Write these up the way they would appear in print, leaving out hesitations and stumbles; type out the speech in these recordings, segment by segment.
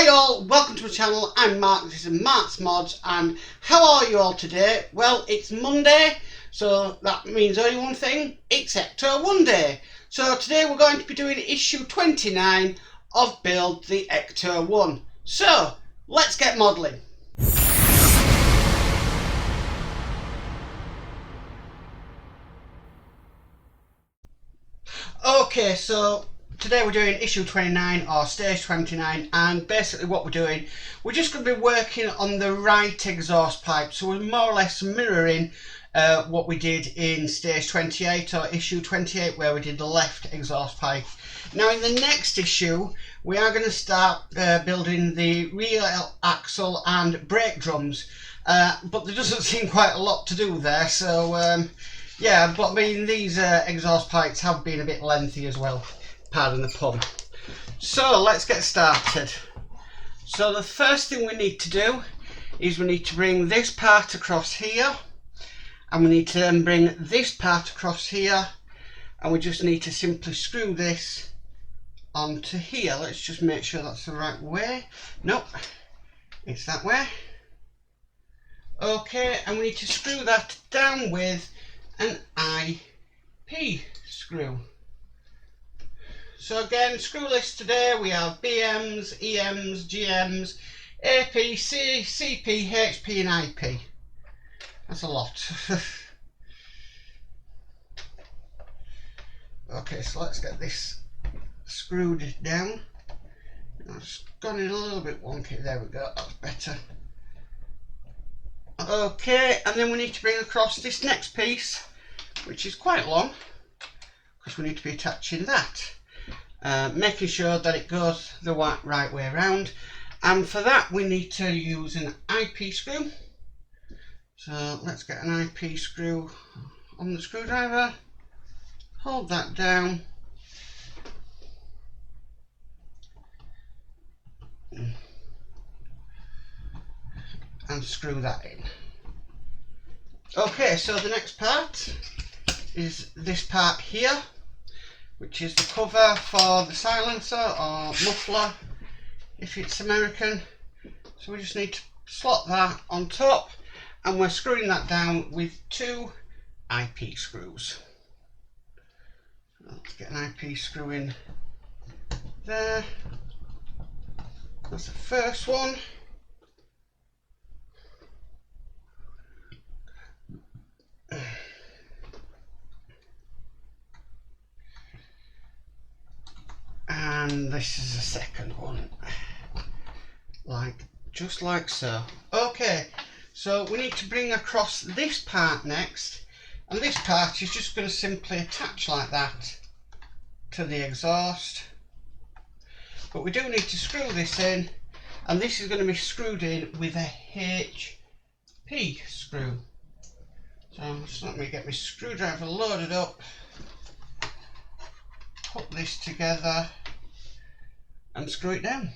Hi all, welcome to my channel. I'm Mark, this is Mark's Mods, and how are you all today? Well, it's Monday, so that means only one thing, it's Ecto-1 day. So today we're going to be doing issue 29 of Build the Ecto-1. So, let's get modelling. Okay, so today we're doing issue 29 or stage 29, and basically what we're doing, we're just going to be working on the right exhaust pipe. So we're more or less mirroring what we did in stage 28 or issue 28, where we did the left exhaust pipe. Now in the next issue we are going to start building the rear axle and brake drums, but there doesn't seem quite a lot to do there, so yeah, but I mean, these exhaust pipes have been a bit lengthy as well, pardon the pun. So let's get started. So the first thing we need to do is we need to bring this part across here, and we need to then bring this part across here, and we just need to simply screw this onto here. Let's just make sure that's the right way. Nope, it's that way. Okay, and we need to screw that down with an IP screw. So again, screw list today we have BMs, EMs, GMs, AP, CP, HP and IP. That's a lot. Okay, so let's get this screwed down. It's gone in a little bit wonky. There we go, that's better. Okay, and then we need to bring across this next piece, which is quite long, because we need to be attaching that, making sure that it goes the right way around, and for that we need to use an IP screw. So let's get an IP screw on the screwdriver, hold that down, and screw that in. Okay, so the next part is this part here, which is the cover for the silencer or muffler if it's American. So we just need to slot that on top, and we're screwing that down with two IP screws. Let's get an IP screw in there. That's the first one. And this is the second one, just like so. Okay, so we need to bring across this part next, and this part is just going to simply attach like that to the exhaust, but we do need to screw this in, and this is going to be screwed in with a HP screw. So just let me get my screwdriver loaded up, put this together and screw it down.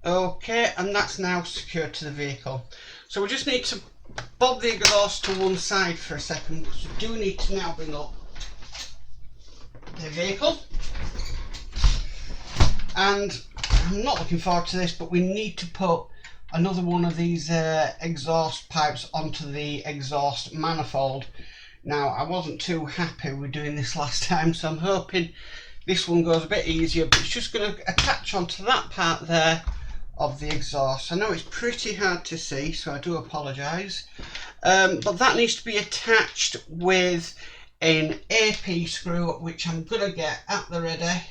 Okay, and that's now secured to the vehicle. So we just need to bob the exhaust to one side for a second, because we do need to now bring up the vehicle. And I'm not looking forward to this, but we need to put another one of these exhaust pipes onto the exhaust manifold. Now, I wasn't too happy with doing this last time, so I'm hoping this one goes a bit easier, but it's just going to attach onto that part there of the exhaust. I know it's pretty hard to see, so I do apologise, but that needs to be attached with an AP screw, which I'm going to get at the ready,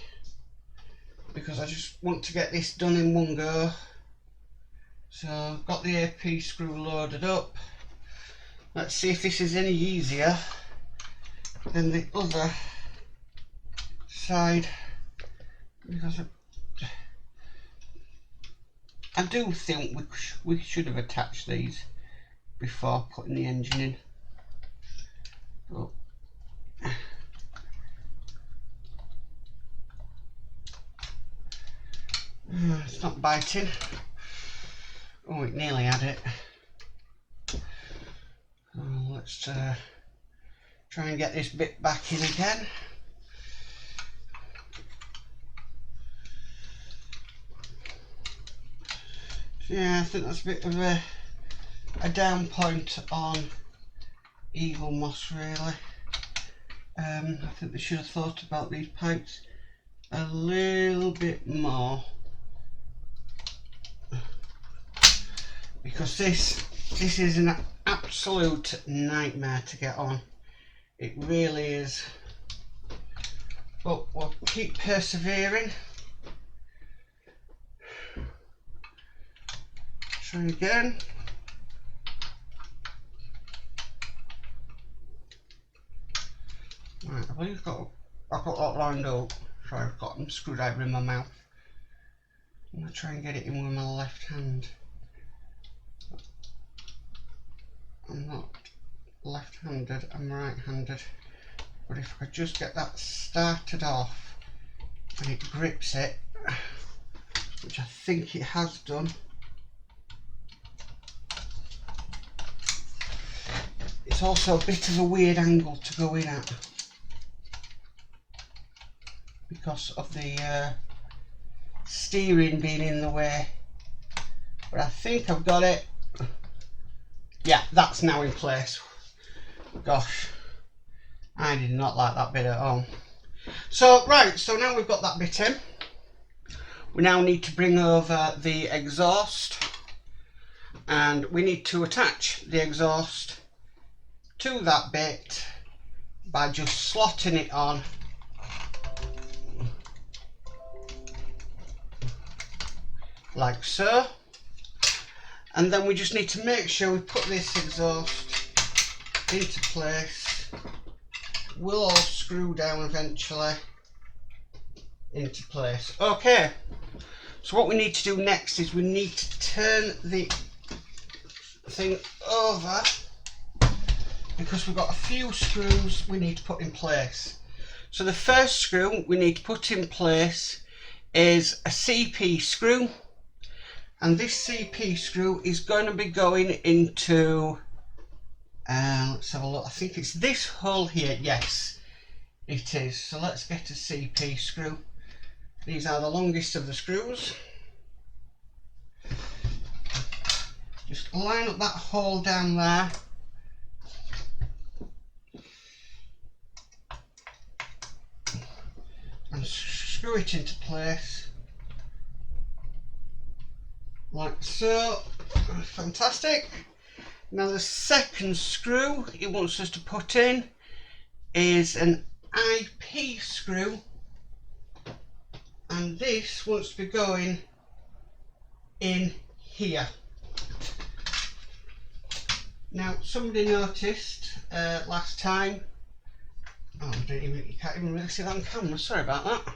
because I just want to get this done in one go. So I've got the AP screw loaded up. Let's see if this is any easier than the other side, because I do think we should have attached these before putting the engine in. Oh. It's not biting. Oh, it nearly had it. Let's try Try and get this bit back in again. Yeah, I think that's a bit of a down point on Eagle Moss, really. I think they should have thought about these pipes a little bit more, because this is an absolute nightmare to get on. It really is. But we'll keep persevering. Try again. Right, I believe I've got that lined up. Sorry, I've got a screwdriver in my mouth. I'm going to try and get it in with my left hand. I'm not left-handed, I'm right-handed. But if I could just get that started off and it grips it, which I think it has done. It's also a bit of a weird angle to go in at because of the steering being in the way, but I think I've got it. Yeah, that's now in place. Gosh, I did not like that bit at all. So right, so now we've got that bit in, we now need to bring over the exhaust, and we need to attach the exhaust to that bit by just slotting it on like so, and then we just need to make sure we put this exhaust into place. We'll all screw down eventually into place. Okay, so what we need to do next is we need to turn the thing over, because we've got a few screws we need to put in place. So the first screw we need to put in place is a CP screw, and this CP screw is going to be going into, let's have a look, I think it's this hole here. Yes, it is. So let's get a CP screw. These are the longest of the screws. Just line up that hole down there. And screw it into place like so. Fantastic. Now the second screw he wants us to put in is an IP screw, and this wants to be going in here. Now somebody noticed last time, oh, you can't even really see that on camera, sorry about that.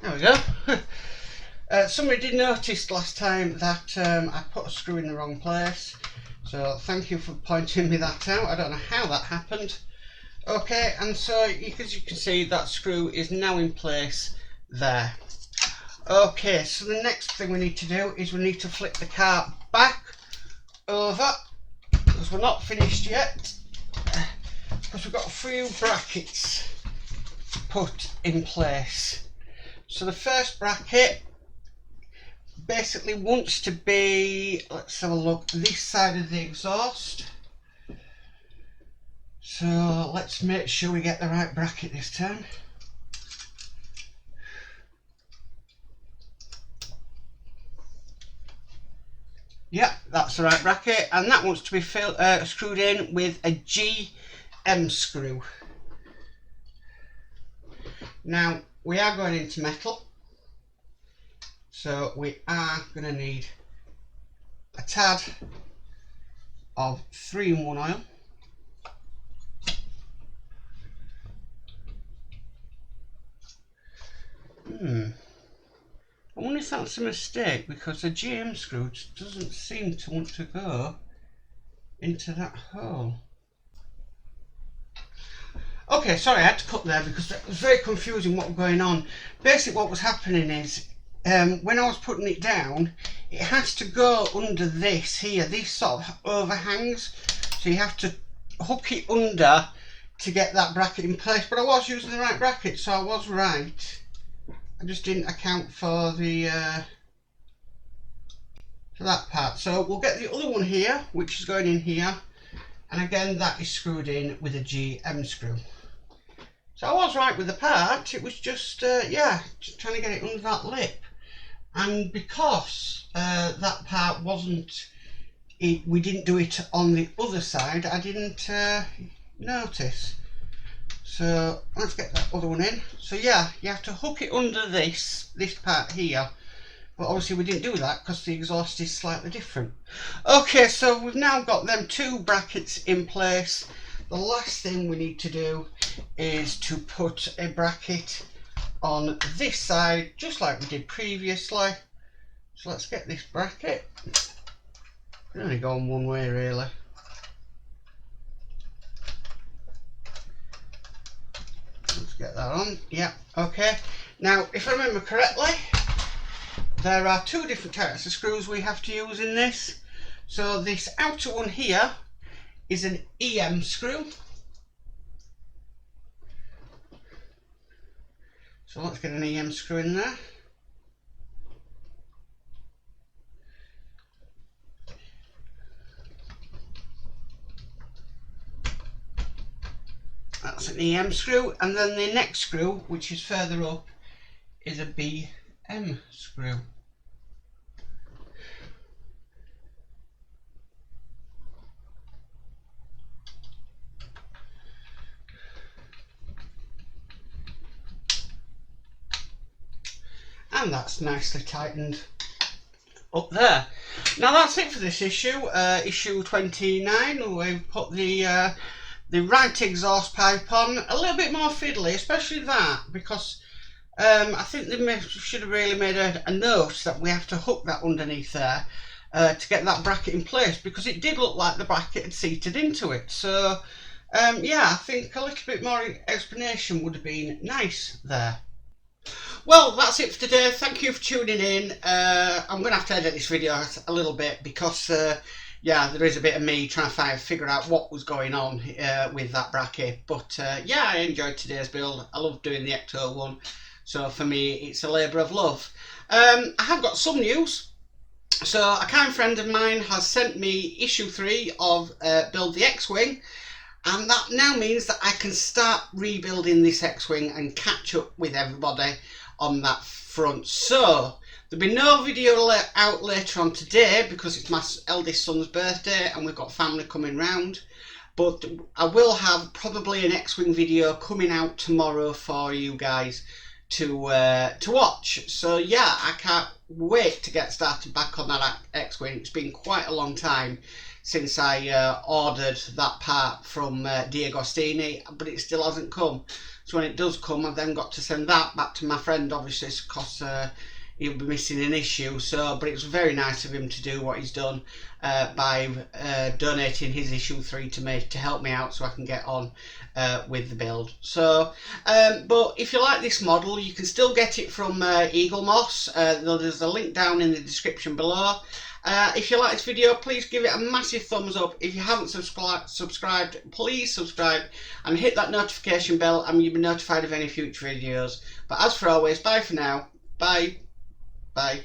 There we go. Somebody did notice last time that I put a screw in the wrong place, so thank you for pointing me that out. I don't know how that happened. Okay, and so as you can see, that screw is now in place there. Okay, so the next thing we need to do is we need to flip the car back over, because we're not finished yet, because we've got a few brackets to put in place. So the first bracket basically wants to be, let's have a look, this side of the exhaust. So let's make sure we get the right bracket this time. Yeah, that's the right bracket, and that wants to be screwed in with a GM screw. Now we are going into metal, so we are going to need a tad of 3-in-1 oil. I wonder if that's a mistake, because a GM screw doesn't seem to want to go into that hole. Okay, sorry, I had to cut there because it was very confusing what was going on. Basically what was happening is, when I was putting it down, it has to go under this here, these sort of overhangs, so you have to hook it under to get that bracket in place, but I was using the right bracket, so I was right. I just didn't account for the for that part. So we'll get the other one here, which is going in here, and again that is screwed in with a GM screw. So I was right with the part, it was just yeah, just trying to get it under that lip. And because that part wasn't, we didn't do it on the other side, I didn't notice. So let's get that other one in. So yeah, you have to hook it under this part here, but obviously we didn't do that because the exhaust is slightly different. Okay, so we've now got them two brackets in place. The last thing we need to do is to put a bracket on this side, just like we did previously. So let's get this bracket. We're only going one way really. Let's get that on. Yeah, okay. Now, if I remember correctly, there are two different types of screws we have to use in this. So this outer one here is an EM screw. So let's get an EM screw in there. That's an EM screw, and then the next screw, which is further up, is a BM screw. And that's nicely tightened up there. Now that's it for this issue, issue 29. We've put the right exhaust pipe on. A little bit more fiddly, especially that, because I think they should have really made a note that we have to hook that underneath there to get that bracket in place, because it did look like the bracket had seated into it. So yeah, I think a little bit more explanation would have been nice there. Well, that's it for today. Thank you for tuning in. I'm going to have to edit this video a little bit because yeah, there is a bit of me trying to figure out what was going on with that bracket. But yeah, I enjoyed today's build. I love doing the Ecto-1. So for me, it's a labour of love. I have got some news. So a kind friend of mine has sent me issue 3 of Build the X-Wing. And that now means that I can start rebuilding this X-Wing and catch up with everybody on that front. So there'll be no video out later on today because it's my eldest son's birthday and we've got family coming round. But I will have probably an X-Wing video coming out tomorrow for you guys to watch. So yeah, I can't wait to get started back on that X-Wing. It's been quite a long time since I ordered that part from D'Agostini, but it still hasn't come. So when it does come, I've then got to send that back to my friend, obviously, because he'll be missing an issue. So, but it's very nice of him to do what he's done by donating his issue 3 to me to help me out so I can get on with the build. So, but if you like this model, you can still get it from Eagle Moss. There's a link down in the description below. If you like this video, please give it a massive thumbs up. If you haven't subscribed, please subscribe and hit that notification bell and you'll be notified of any future videos. But as for always, bye for now. Bye. Bye.